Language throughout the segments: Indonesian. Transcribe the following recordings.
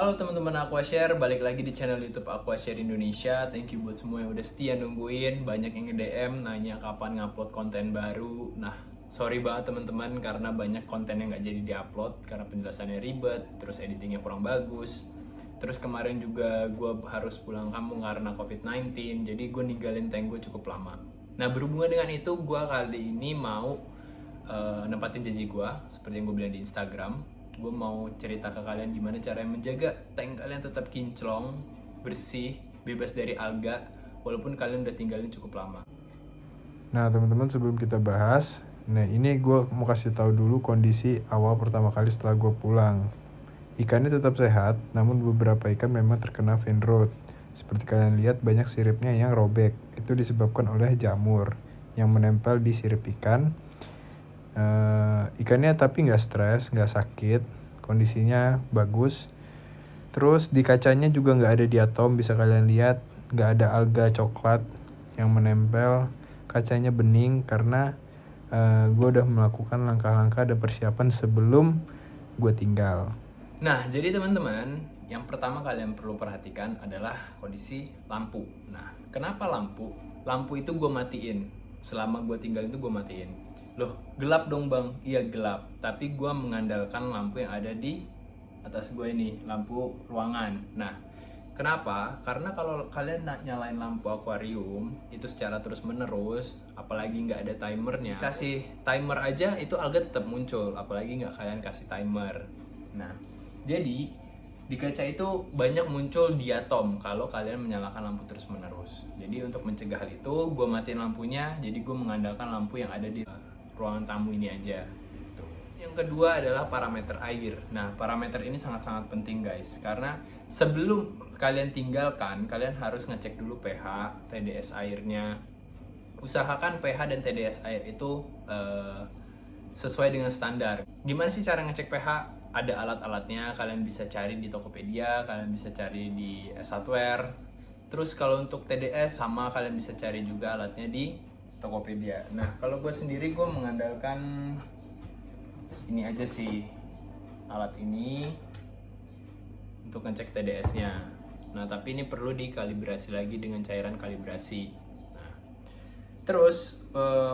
Halo teman-teman Aquashare, balik lagi di channel YouTube Aquashare Indonesia. Thank you buat semua yang udah setia nungguin, banyak yang nge-DM nanya kapan ngupload konten baru. Nah, sorry banget teman-teman karena banyak konten yang nggak jadi diupload karena penjelasannya ribet, terus editingnya kurang bagus. Terus kemarin juga gue harus pulang kampung karena COVID-19, jadi gue ninggalin tank gue cukup lama. Nah, berhubungan dengan itu, gue kali ini mau nempatin janji gue, seperti yang gue bilang di Instagram. Gue mau cerita ke kalian gimana cara menjaga tank kalian tetap kinclong, bersih, bebas dari alga, walaupun kalian udah tinggalin cukup lama. Nah teman-teman, sebelum kita bahas, ini gue mau kasih tahu dulu kondisi awal pertama kali setelah gue pulang. Ikannya tetap sehat, namun beberapa ikan memang terkena vein rot. Seperti kalian lihat, banyak siripnya yang robek. Itu disebabkan oleh jamur yang menempel di sirip ikan. Ikannya tapi nggak stres, nggak sakit, kondisinya bagus. Terus di kacanya juga nggak ada diatom, bisa kalian lihat, nggak ada alga coklat yang menempel. Kacanya bening karena gue udah melakukan langkah-langkah dan persiapan sebelum gue tinggal. Nah, jadi teman-teman, yang pertama kalian perlu perhatikan adalah kondisi lampu. Nah, kenapa lampu? Lampu itu gue matiin. Selama gue tinggal itu gue matiin. Loh, gelap dong bang? Iya gelap. Tapi gue mengandalkan lampu yang ada di atas gue ini, lampu ruangan. Nah, kenapa? Karena kalau kalian nyalain lampu akuarium itu secara terus menerus, apalagi nggak ada timernya, kasih timer aja itu alga tetap muncul, apalagi nggak kalian kasih timer. Nah, jadi di kaca itu banyak muncul diatom kalau kalian menyalakan lampu terus menerus. Jadi untuk mencegah hal itu, gue matiin lampunya. Jadi gue mengandalkan lampu yang ada di ruangan tamu ini aja. Yang kedua adalah parameter air. Nah, parameter ini sangat-sangat penting guys, karena sebelum kalian tinggalkan, kalian harus ngecek dulu pH, TDS airnya. Usahakan pH dan TDS air itu sesuai dengan standar. Gimana sih cara ngecek pH? Ada alat-alatnya, kalian bisa cari di Tokopedia, kalian bisa cari di S1ware. Terus kalau untuk TDS sama, kalian bisa cari juga alatnya di Tokopedia. Nah, kalau gue sendiri gue mengandalkan ini aja sih, alat ini untuk ngecek TDS-nya. Nah, tapi ini perlu dikalibrasi lagi dengan cairan kalibrasi. Nah, terus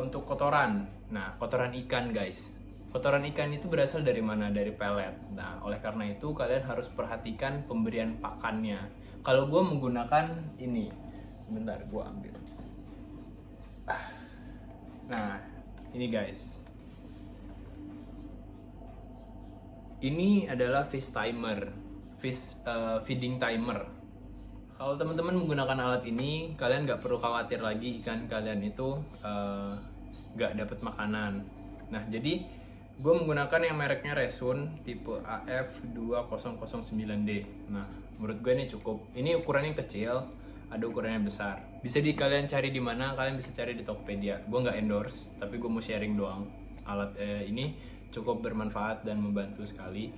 untuk kotoran. Nah, kotoran ikan guys. Kotoran ikan itu berasal dari mana? Dari pelet. Nah, oleh karena itu kalian harus perhatikan pemberian pakannya. Kalau gue menggunakan ini, bentar gue ambil. Nah, ini guys. Ini adalah fish timer, feeding timer. Kalau teman-teman menggunakan alat ini, kalian nggak perlu khawatir lagi ikan kalian itu nggak dapat makanan. Nah, jadi gue menggunakan yang mereknya Resun tipe AF2009D. Nah, menurut gue ini cukup. Ini ukurannya kecil, ada ukurannya besar. Bisa kalian cari di mana? Kalian bisa cari di Tokopedia. Gue nggak endorse, tapi gue mau sharing doang. Alat ini cukup bermanfaat dan membantu sekali.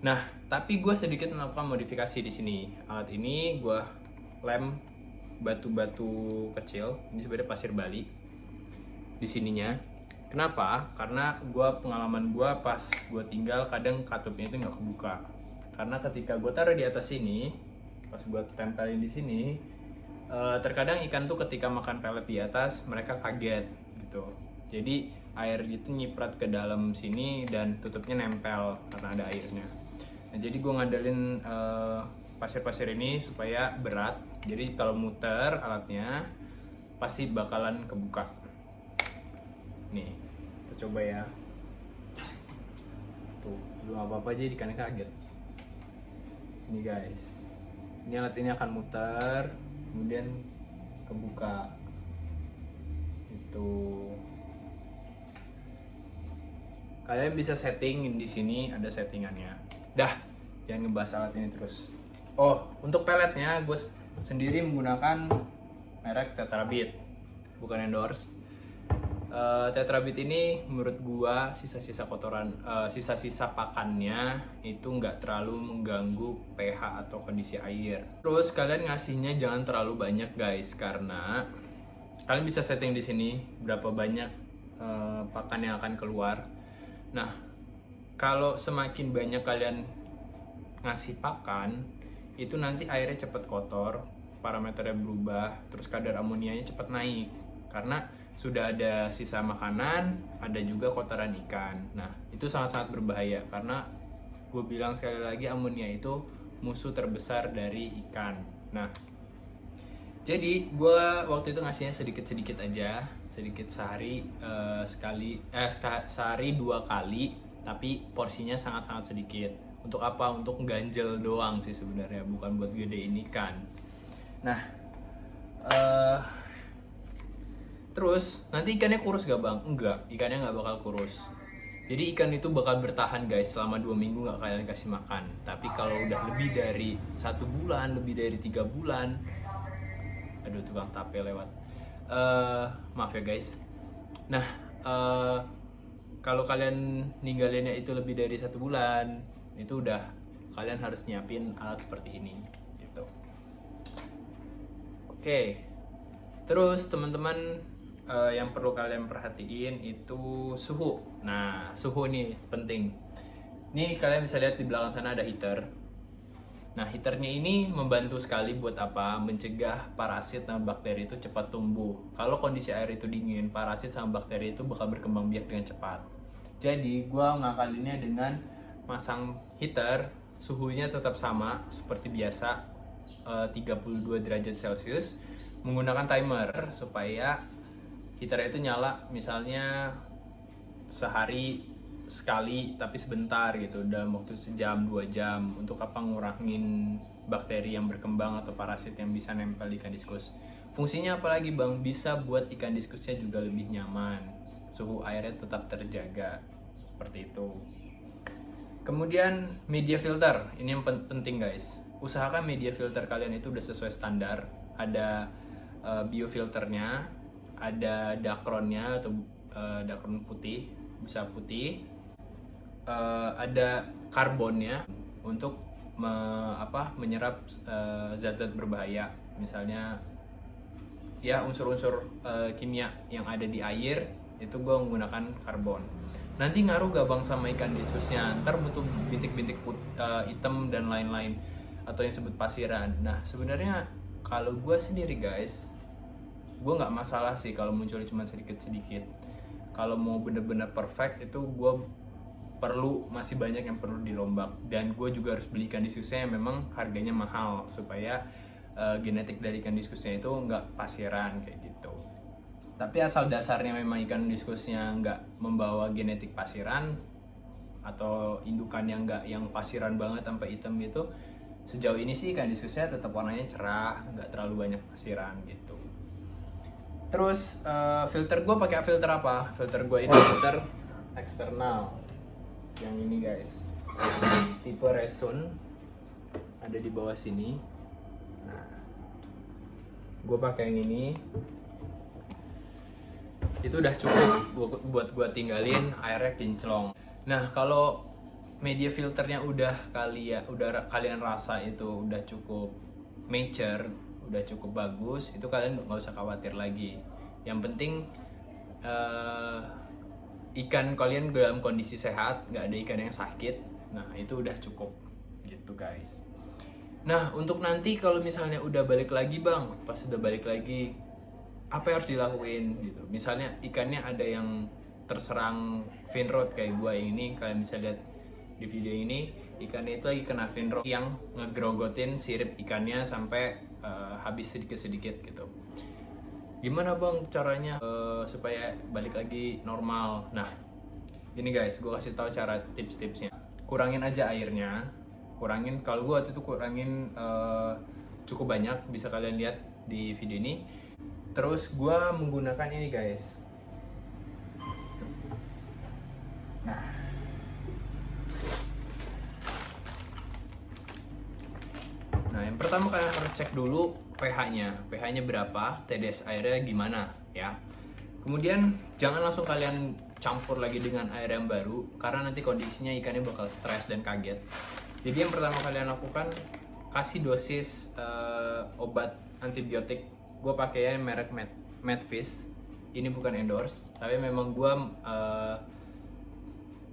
Nah, tapi gue sedikit melakukan modifikasi di sini. Alat ini gue lem batu-batu kecil. Ini sebenarnya pasir Bali di sininya. Kenapa? Karena pengalaman gue pas gue tinggal kadang katupnya itu nggak kebuka. Karena ketika gue taruh di atas sini, pas gue tempelin di sini, terkadang ikan tuh ketika makan pelet di atas mereka kaget gitu. Jadi air itu nyiprat ke dalam sini dan tutupnya nempel karena ada airnya. Nah, jadi gue ngandelin pasir-pasir ini supaya berat. Jadi kalau muter alatnya pasti bakalan kebuka. Nih, kita coba ya. Tuh, belum apa-apa aja ikannya kaget. Ini guys, ini alat ini akan muter, kemudian kebuka. Itu. Kalian bisa setting di sini, ada settingannya. Dah, jangan ngebahas alat ini terus. Oh, untuk peletnya gue sendiri menggunakan merek Tetrabit, bukan endorse. Tetrabit ini menurut gue sisa-sisa kotoran, sisa-sisa pakannya itu nggak terlalu mengganggu pH atau kondisi air. Terus kalian ngasihnya jangan terlalu banyak guys, karena kalian bisa setting di sini berapa banyak pakan yang akan keluar. Nah, kalau semakin banyak kalian ngasih pakan itu nanti airnya cepet kotor, parameternya berubah, terus kadar amonianya cepet naik karena sudah ada sisa makanan, ada juga kotoran ikan. Nah, itu sangat-sangat berbahaya karena gue bilang sekali lagi, amonia itu musuh terbesar dari ikan. Nah, jadi gue waktu itu ngasihnya sedikit-sedikit aja, sedikit sehari sehari 2 kali, tapi porsinya sangat-sangat sedikit. Untuk apa? Untuk ganjel doang sih sebenarnya, bukan buat gedein ikan. Nah, terus nanti ikannya kurus gak bang? Enggak, ikannya nggak bakal kurus. Jadi ikan itu bakal bertahan guys selama 2 minggu nggak kalian kasih makan. Tapi kalau udah lebih dari 1 bulan, lebih dari 3 bulan, aduh tukang tape lewat. Maaf ya guys. Nah, kalau kalian ninggalinnya itu lebih dari 1 bulan, itu udah kalian harus nyiapin alat seperti ini, gitu. Oke. Terus teman-teman, yang perlu kalian perhatiin itu suhu. Nah, suhu nih penting. Nih kalian bisa lihat di belakang sana ada heater. Nah, heaternya ini membantu sekali buat apa? Mencegah parasit dan bakteri itu cepat tumbuh. Kalau kondisi air itu dingin, parasit sama bakteri itu bakal berkembang biak dengan cepat. Jadi, gua ngakalinnya dengan masang heater, suhunya tetap sama seperti biasa, 32 derajat Celcius, menggunakan timer supaya heater itu nyala misalnya sehari sekali tapi sebentar gitu, dalam waktu sejam 2 jam. Untuk apa? Ngurangin bakteri yang berkembang atau parasit yang bisa nempel di ikan diskus. Fungsinya apalagi bang? Bisa buat ikan diskusnya juga lebih nyaman, suhu airnya tetap terjaga, seperti itu. Kemudian media filter, ini yang penting guys. Usahakan media filter kalian itu udah sesuai standar. Ada biofilternya, ada dakronnya atau dakron putih, bisa putih, ada karbonnya untuk menyerap zat-zat berbahaya, misalnya ya unsur-unsur kimia yang ada di air itu gue menggunakan karbon. Nanti ngaruh gak bang sama ikan diskusnya? Ntar butuh bintik-bintik hitam dan lain-lain, atau yang disebut pasiran. Nah sebenarnya kalau gue sendiri guys, gue nggak masalah sih kalau muncul cuma sedikit-sedikit. Kalau mau bener-bener perfect itu gue masih banyak yang perlu dirombak, dan gue juga harus beli ikan diskusnya yang memang harganya mahal supaya genetik dari ikan diskusnya itu nggak pasiran kayak gitu. Tapi asal dasarnya memang ikan diskusnya nggak membawa genetik pasiran atau indukan yang nggak yang pasiran banget sampai hitam gitu, sejauh ini sih ikan diskusnya tetap warnanya cerah, nggak terlalu banyak pasiran gitu. Terus filter gue pakai filter apa? Filter gue ini filter eksternal, yang ini guys, tipe Resun, ada di bawah sini. Nah, gue pakai yang ini, itu udah cukup buat gue tinggalin airnya kinclong. Nah kalau media filternya udah kalian rasa itu udah cukup mature, udah cukup bagus, itu kalian nggak usah khawatir lagi. Yang penting ikan kalian dalam kondisi sehat, nggak ada ikan yang sakit. Nah itu udah cukup gitu guys. Nah untuk nanti kalau misalnya udah balik lagi bang, pas udah balik lagi, apa yang harus dilakuin gitu? Misalnya ikannya ada yang terserang fin rot kayak gua ini, kalian bisa lihat di video ini, ikannya itu lagi kena fin rot yang ngegrogotin sirip ikannya sampai habis sedikit-sedikit gitu. Gimana bang caranya supaya balik lagi normal? Nah ini guys, gue kasih tahu cara tips-tipsnya. Kurangin aja airnya, kurangin. Kalau gue waktu itu kurangin cukup banyak, bisa kalian lihat di video ini. Terus gue menggunakan ini guys. Nah yang pertama kalian harus cek dulu pH-nya. pH-nya berapa, TDS airnya gimana ya. Kemudian jangan langsung kalian campur lagi dengan air yang baru, karena nanti kondisinya ikannya bakal stres dan kaget. Jadi yang pertama kalian lakukan, kasih dosis obat antibiotik. Gue pakai merek Medfish. Ini bukan endorse, tapi memang gue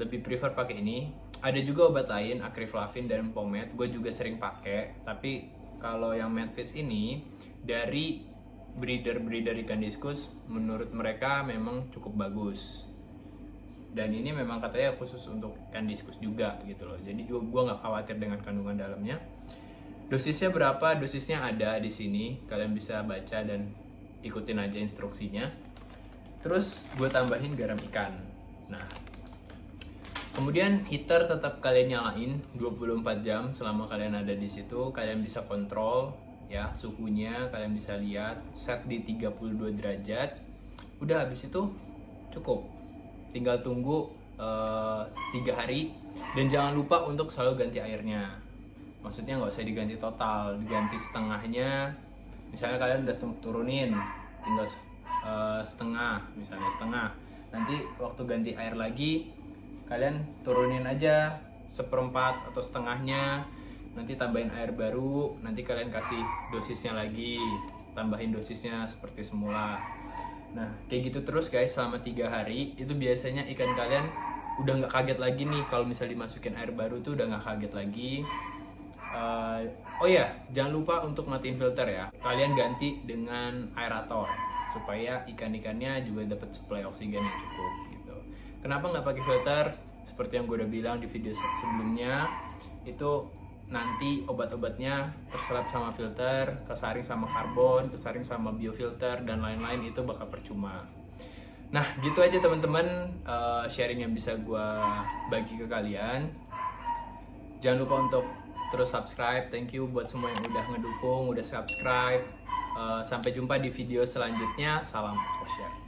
lebih prefer pakai ini. Ada juga obat lain, akriflavin dan pomade, gue juga sering pakai. Tapi kalau yang Medfish ini dari breeder ikan diskus, menurut mereka memang cukup bagus. Dan ini memang katanya khusus untuk ikan diskus juga gitu loh. Jadi gue nggak khawatir dengan kandungan dalamnya. Dosisnya berapa? Dosisnya ada di sini. Kalian bisa baca dan ikutin aja instruksinya. Terus gue tambahin garam ikan. Nah, kemudian heater tetap kalian nyalain 24 jam selama kalian ada di situ. Kalian bisa kontrol ya suhunya, kalian bisa lihat, set di 32 derajat. Udah, habis itu cukup. Tinggal tunggu 3 hari. Dan jangan lupa untuk selalu ganti airnya. Maksudnya nggak usah diganti total, diganti setengahnya. Misalnya kalian udah turunin, tinggal setengah, misalnya setengah. Nanti waktu ganti air lagi, kalian turunin aja 1/4 atau setengahnya. Nanti tambahin air baru, nanti kalian kasih dosisnya lagi, tambahin dosisnya seperti semula. Nah, kayak gitu terus guys selama 3 hari. Itu biasanya ikan kalian udah nggak kaget lagi nih kalau misalnya dimasukin air baru tuh udah nggak kaget lagi. Oh ya, jangan lupa untuk matiin filter ya. Kalian ganti dengan aerator supaya ikan-ikannya juga dapat suplai oksigen yang cukup gitu. Kenapa nggak pakai filter? Seperti yang gue udah bilang di video sebelumnya, itu nanti obat-obatnya terserap sama filter, kesaring sama karbon, kesaring sama biofilter dan lain-lain, itu bakal percuma. Nah, gitu aja teman-teman sharing yang bisa gue bagi ke kalian. Jangan lupa untuk terus subscribe. Thank you buat semua yang udah ngedukung, udah subscribe. Sampai jumpa di video selanjutnya. Salam share.